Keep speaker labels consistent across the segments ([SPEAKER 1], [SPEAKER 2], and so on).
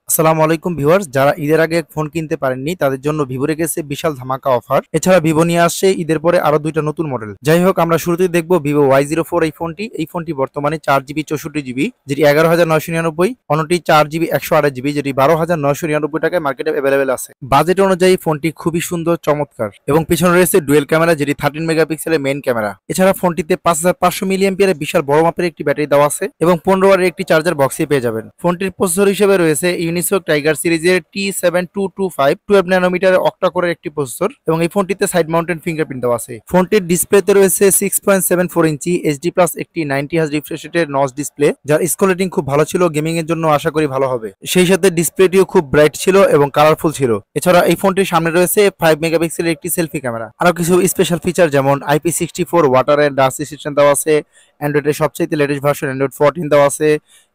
[SPEAKER 1] আসসালামু আলাইকুম ভিউয়ার্স, যারা ঈদের আগে ফোন কিনতে পারেননি তাদের জন্য ভিভো রেখেছে বিশাল ধামাকা অফার। এছাড়া ভিভো নিয়ে আসছে ঈদের পরে আরো দুইটা নতুন মডেল। যাই হোক, আমরা শুরুতেই দেখবো ভিভো Y04 এই ফোনটি বর্তমানে 4GB 64GB, যেটি 11,999। অন্যটি 4GB 128GB, যেটি 12,999 টাকায় মার্কেটে অ্যাভেলেবেল আছে। বাজেট অনুযায়ী ফোনটি খুবই সুন্দর, চমৎকার এবং পিছনে রয়েছে ডুয়েল ক্যামেরা, যেটি 13 মেগাপিক্সেলের মেইন ক্যামেরা। এছাড়া ফোনটিতে 5500 মিলিঅ্যাম্পিয়ারের বিশাল বড় মাপের একটি ব্যাটারি দেওয়া আছে এবং 15 ওয়াটের একটি চার্জার বক্সে পেয়ে যাবেন। ফোনটির প্রসেসর হিসেবে রয়েছে ইউনিসক টাইগার সিরিজের T7225 12 ন্যানোমিটারের অক্টা কোরের একটি প্রসেসর এবং এই ফোনটিতে সাইড মাউন্টেড ফিঙ্গারপ্রিন্ট দেওয়া আছে। ফোনটির ডিসপ্লেতে রয়েছে 6.74 ইঞ্চি এইচডি প্লাস একটি 90 হার্জ রিফ্রেশ রেটের নচ ডিসপ্লে, যার স্ক্রিন রেটিং খুব ভালো ছিল। গেমিং এর জন্য আশা করি ভালো হবে। সেই সাথে ডিসপ্লেটিও খুব ব্রাইট ছিল এবং কালারফুল ছিল। এছাড়া এই ফোনটির সামনে রয়েছে 5 মেগাপিক্সেলের একটি সেলফি ক্যামেরা। আরো কিছু স্পেশাল ফিচার যেমন IP64 water and dust resistant দেওয়া আছে। অ্যান্ড্রয়েডের সবচেয়ে লেটেস্ট ভার্সন অ্যান্ড্রয়েড 14 দেওয়া আছে।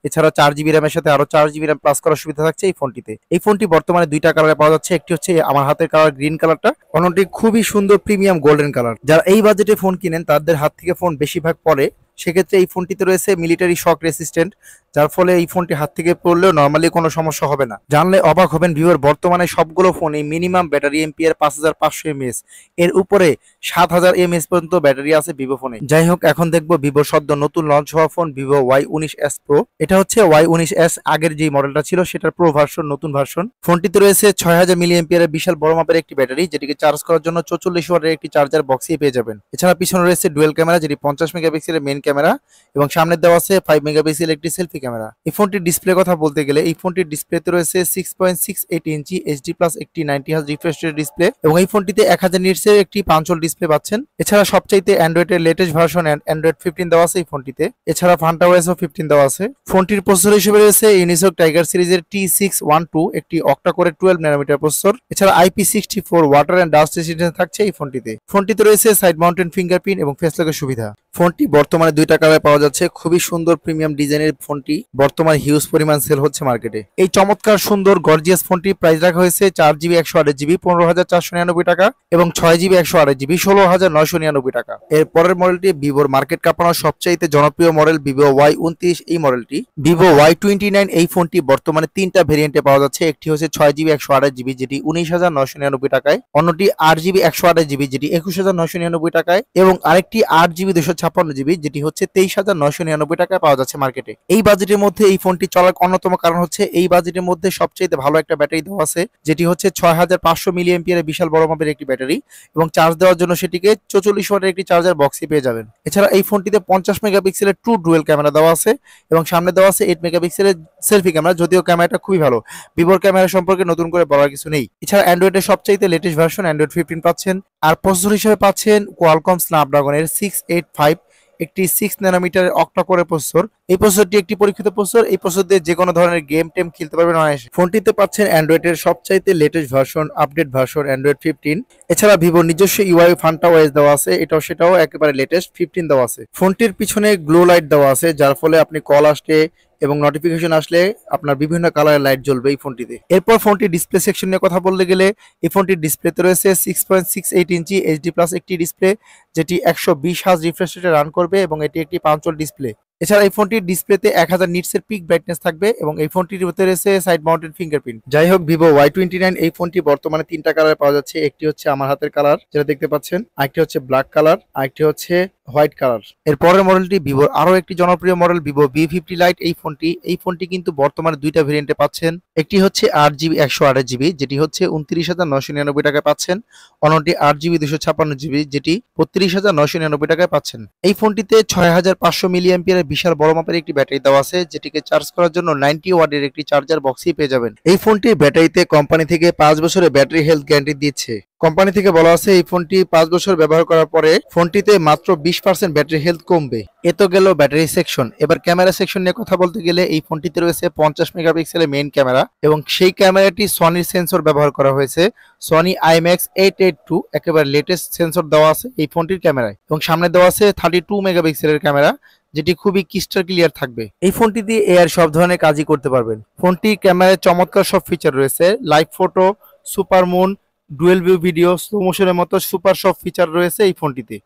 [SPEAKER 1] এছাড়া 4GB র্যামের সাথে আরো 4GB র্যাম প্লাস করার সুবিধা থাকছে এই ফোনটিতে। এই ফোনটি বর্তমানে দুইটা কালারে পাওয়া যাচ্ছে, একটি হচ্ছে আমার হাতের কালার গ্রিন কালারটা, অন্যটি খুবই সুন্দর প্রিমিয়াম গোল্ডেন কালার। যারা এই বাজেটে ফোন কিনেন তাদের হাত থেকে ফোন বেশিরভাগ পড়ে, সেক্ষেত্রে এই ফোনটিতে রয়েছে মিলিটারি শক রেসিস্ট্যান্ট, যার ফলে এই ফোনটি হাত থেকে পড়লেও নর্মালি কোনো সমস্যা হবে না। জানলে অবাক হবেন ভিউয়ার, বর্তমানে সবগুলো ফোনে মিনিমাম ব্যাটারি এমপিআর 5500 এমএএস, এর উপরে 7000 এমএএস পর্যন্ত ব্যাটারি আছে ভিভো ফোনে। যাই হোক, এখন দেখবো ভিভো সদ্য নতুন লঞ্চ হওয়া ফোন ভিভো Y19s প্রো। এটা হচ্ছে Y19s আগের যে মডেলটা ছিল সেটার প্রো ভার্সন, নতুন ভার্সন। ফোনটিতে রয়েছে 6000 মিলিঅ্যাম্পিয়ারের বিশাল বড় মাপের একটি ব্যাটারি, যেটিকে চার্জ করার জন্য 44 ওয়াটের একটি চার্জার বক্সে পেয়ে যাবেন। এছাড়া পিছনে রয়েছে ডুয়েল ক্যামেরা, যেটি 50 মেগাপিক্সেলের মেইন ক্যামেরা এবং সামনে দেওয়া আছে 5 মেগাপিক্সেল একটি সেলফি ক্যামেরা। এই ফোনটির ডিসপ্লে কথা বলতে গেলে এই ফোনটির ডিসপ্লেতে রয়েছে 6.68 ইঞ্চি এইচডি প্লাস একটি 90 হার্জ রিফ্রেশ রেট ডিসপ্লে এবং এই ফোনটিতে 1000 নিটসের একটি পাঞ্চল ডিসপ্লে পাচ্ছেন। এছাড়া সবচাইতে অ্যান্ড্রয়েডের লেটেস্ট ভার্সন অ্যান্ড্রয়েড 15 দেওয়া আছে এই ফোনটিতে। এছাড়া ফান্টা ওএসও 15 দেওয়া আছে। ফোনটির প্রসেসর হিসেবে রয়েছে ইউনিসক টাইগার সিরিজের T612 একটি অক্টা কোরের 12 ন্যানোমিটার প্রসেসর। এছাড়া IP64 water and dust resistant থাকছে এই ফোনটিতে। ফোনটিতে রয়েছে সাইড মাউন্টেড ফিঙ্গারপ্রিন্ট এবং ফেস লকের সুবিধা। ফোনটি বর্তমানে দুইটা কালারে পাওয়া যাচ্ছে। খুবই সুন্দর প্রিমিয়াম ডিজাইনের ফোনটি বর্তমানে হিউজ পরিমাণ সেল হচ্ছে মার্কেটে। এই চমৎকার সুন্দর গর্জিয়াস ফোনটি প্রাইস রাখা হয়েছে 4GB 128GB 15,499 টাকা এবং 6GB 128GB 16,999 টাকা। এর পরের মডেলটি ভিভোর মার্কেট কাঁপানোর সবচাইতে জনপ্রিয় মডেল ভিভো Y29 এই মডেলটি। ভিভো Y29 এই ফোনটি বর্তমানে তিনটা ভেরিয়েন্টে পাওয়া যাচ্ছে। একটি হচ্ছে 6GB 128GB, যেটি 19,999 টাকায়। অন্যটি 8GB 128GB, যেটি 21,999 টাকায় এবং আরেকটি 8GB 256GB, যেটি হচ্ছে 23,999 টাকায় পাওয়া যাচ্ছে মার্কেটে। এই বাজেটের মধ্যে এই ফোনটি চলার অন্যতম কারণ হচ্ছে এই বাজেটের মধ্যে সবচেয়ে ভালো একটা ব্যাটারি দেওয়া আছে, যেটি হচ্ছে 6500 মিলিঅ্যাম্পিয়ারের বিশাল বড় মাপের একটি ব্যাটারি এবং চার্জ দেওয়ার জন্য সেটিকে 44 ওয়াটের একটি চার্জার বক্সে পেয়ে যাবেন। এছাড়া এই ফোনটিতে 50 মেগাপিক্সেলের ট্রু ডুয়েল ক্যামেরা দেওয়া আছে এবং সামনে দেওয়া আছে 8 মেগাপিক্সেলের সেলফি ক্যামেরা, যদিও ক্যামেরাটা খুবই ভালো। ভিভোর ক্যামেরা সম্পর্কে নতুন করে বলার কিছু নেই। এছাড়া অ্যান্ড্রয়েডের সবচাইতে লেটেস্ট ভার্সন অ্যান্ড্রয়েড 15 পাচ্ছেন। আর প্রসেসর হিসেবে পাচ্ছেন কোয়ালকম স্ন্যাপড্রাগনের 685 একটি 6 ন্যানোমিটারের অক্টা কোরের প্রসেসর। এই প্রসেসরটি একটি পরীক্ষিত প্রসেসর। এই প্রসেসর দিয়ে যে কোনো ধরনের গেম টেম খেলতে পারবেন অনায়াসে। ফোনটিতে পাচ্ছেন অ্যান্ড্রয়েডের সবচাইতে latest version, update version Android 15। এছাড়া ভিভোর নিজস্ব ইউআই ফান্টা ওএস দেওয়া আছে, সেটাও একেবারে লেটেস্ট 15 দেওয়া আছে। ফোনটির পিছনে গ্লো লাইট দেওয়া আছে, যার ফলে আপনি কল আসলে এবং নোটিফিকেশন আসলে আপনার বিভিন্ন কালারের লাইট জ্বলবে এই ফোনটিতে। এরপর ফোনটির ডিসপ্লে সেকশন নিয়ে কথা বলতে গেলে এই ফোনটির ডিসপ্লেতে রয়েছে 6.68 ইঞ্চি এইচডি প্লাস একটি ডিসপ্লে, যেটি 120 হার্জ রিফ্রেশ রেটে রান করবে এবং এটি একটি পাঞ্চল ডিসপ্লে। এছাড়া এই ফোনটির ডিসপ্লেতে 1000 নিটসের পিক ব্রাইটনেস থাকবে এবং এই ফোনটির ভিতরে রয়েছে সাইড মাউন্টেড ফিঙ্গারপ্রিন্ট। যাই হোক, ভিভো Y29 এই ফোনটি বর্তমানে তিনটা কালারে পাওয়া যাচ্ছে। একটি হচ্ছে আমার হাতের কালার, যেটা দেখতে পাচ্ছেন, আরেকটি হচ্ছে ব্ল্যাক কালার, আরেকটি হচ্ছে হোয়াইট কালার। এর পরের মডেলটি ভিভোর আরো একটি জনপ্রিয় মডেল ভিভো V50 লাইট এই ফোনটি কিন্তু বর্তমানে দুইটা ভেরিয়েন্টে পাচ্ছেন। একটি হচ্ছে 8GB 128GB, যেটি হচ্ছে 29,999 টাকায় পাচ্ছেন। অন্যটি 8GB 256GB, যেটি 32,999 টাকায় পাচ্ছেন। এই ফোনটিতে 6500 মিলিঅ্যাম্পিয়ারের বিশাল বড় মাপের একটি ব্যাটারি দেওয়া আছে, যেটিকে চার্জ করার জন্য 90 ওয়াটের একটি চার্জার বক্সই পেয়ে যাবেন। এই ফোনটির ব্যাটারিতে কোম্পানি থেকে 5 বছরের ব্যাটারি হেলথ গ্যারান্টি দিচ্ছে। কোম্পানি থেকে বলা আছে এই ফোনটি 5 বছর ব্যবহার করার পরে ফোনটিতে মাত্র 20% ব্যাটারি হেলথ কমবে। এ তো গেল ব্যাটারি সেকশন। এবার ক্যামেরা সেকশন নিয়ে কথা বলতে গেলে এই ফোনটিতে রয়েছে 50 মেগাপিক্সেলের মেইন ক্যামেরা এবং সেই ক্যামেরাটি সনির সেন্সর ব্যবহার করা হয়েছে, সনি IMX 882 একেবারে লেটেস্ট সেন্সর দেওয়া আছে এই ফোনটির ক্যামেরায় এবং সামনে দেওয়া আছে 32 মেগাপিক্সেলের ক্যামেরা, যেটি খুবই ক্রিস্টাল ক্লিয়ার থাকবে। এই ফোনটি দিয়ে এআর সব ধরনের কাজই করতে পারবেন। ফোনটি ক্যামেরায় চমৎকার সব ফিচার রয়েছে, live photo, super moon, dual view video, slow মোশনের মতো সুপার সব ফিচার রয়েছে এই ফোনটিতে।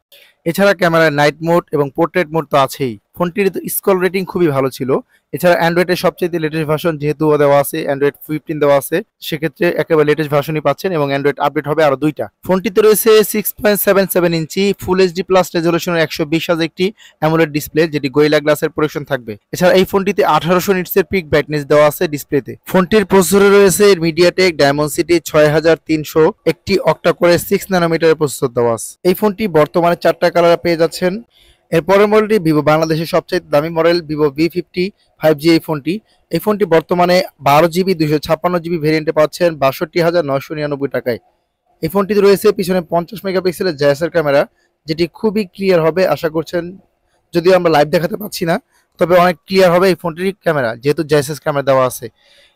[SPEAKER 1] এছাড়া ক্যামেরার নাইট মোড এবং পোর্ট্রেট মোড তো আছেই। ফোনটির স্ক্রল রেটিং খুবই ভালো ছিল। এছাড়া অ্যান্ড্রয়েডের সবচেয়ে লেটেস্ট ভার্সন যেহেতু দেওয়া আছে, অ্যান্ড্রয়েড 15 দেওয়া আছে, সেক্ষেত্রে একেবারে লেটেস্ট ভার্সনই পাচ্ছেন এবং অ্যান্ড্রয়েড আপডেট হবে আরো 2টা। ফোনটিতে রয়েছে 6.77 ইঞ্চি ফুল এইচডি প্লাস রেজলিউশনের 120 হার্জ একটি অ্যামোলেড ডিসপ্লে, যেটি গোরিলা গ্লাসের প্রোটেকশন থাকবে। এছাড়া এই ফোনটিতে 1800 নিটসের পিক ব্রাইটনেস দেওয়া আছে ডিসপ্লেতে। ফোনটির প্রসেসরে রয়েছে মিডিয়াটেক ডায়মন্ডসিটি 6300 একটি অক্টা কোরের 6 ন্যানোমিটারের প্রসেসর দেওয়া আছে। এই ফোনটি বর্তমানে 4টা কালারে পেয়ে যাচ্ছেন। এরপরের মডেলটি ভিভো বাংলাদেশের সবচেয়ে দামি মডেল ভিভো V50 5G। এই ফোনটি বর্তমানে 12GB 256GB ভেরিয়েন্টে পাচ্ছেন ৬২,৯৯৯ টাকায়। এই ফোনটিতে রয়েছে পিছনে 50 মেগাপিক্সেলের জেএসএল ক্যামেরা, যেটি খুবই ক্লিয়ার হবে আশা করছেন। যদিও আমরা লাইভ দেখাতে পাচ্ছি না, তবে অনেক ক্লিয়ার হবে এই ফোনটির ক্যামেরা, যেহেতু জেএসএস ক্যামেরা দেওয়া আছে।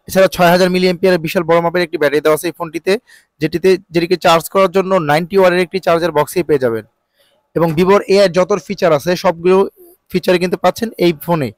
[SPEAKER 1] এছাড়া 6000 মিলিঅ্যাম্পিয়ারের বিশাল বড় মাপের একটি ব্যাটারি দেওয়া আছে এই ফোনটিতে, যেটিকে চার্জ করার জন্য 90 ওয়াটের একটি চার্জার বক্সই পেয়ে যাবেন। এবং ভিভোর এআই যত ফিচার আছে সবগুলো ফিচারে কিন্তু পাচ্ছেন এই ফোনে।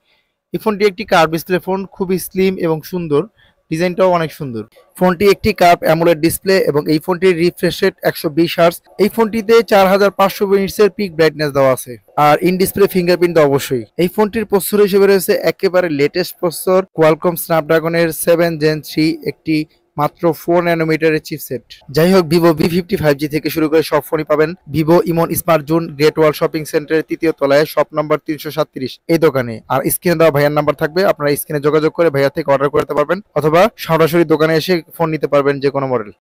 [SPEAKER 1] এই ফোনটি একটি কার্ভ ডিসপ্লে ফোন, খুবই স্লিম এবং সুন্দর, ডিজাইনটাও অনেক সুন্দর। ফোনটি একটি কার্ভ অ্যামোলেড ডিসপ্লে এবং এই ফোনটির রিফ্রেশ রেট 120 হার্জ। এই ফোনটিতে 4500 নিটসের পিক ব্রাইটনেস দেওয়া আছে আর ইন ডিসপ্লে ফিঙ্গারপ্রিন্ট তো অবশ্যই। এই ফোনটির প্রসেসর হিসেবে রয়েছে একেবারে লেটেস্ট প্রসেসর কোয়ালকম স্ন্যাপড্রাগনের 7 Gen 3 একটি মাত্র 4 ন্যানোমিটারের চিপসেট। যাই হোক, ভিভো V50 5G থেকে শুরু করে সব ফোনই পাবেন ভিভো ইমন স্মার্ট জোন গ্রেট ওয়াল শপিং সেন্টারের 3য় তলায় শপ নম্বর 337 এই দোকানে। আর স্ক্রিনে দেওয়া ভাইয়ার নাম্বার থাকবে, আপনারা স্ক্রিনে যোগাযোগ করে ভাইয়া থেকে অর্ডার করতে পারবেন অথবা সরাসরি দোকানে এসে ফোন নিতে পারবেন যে কোনো মডেল।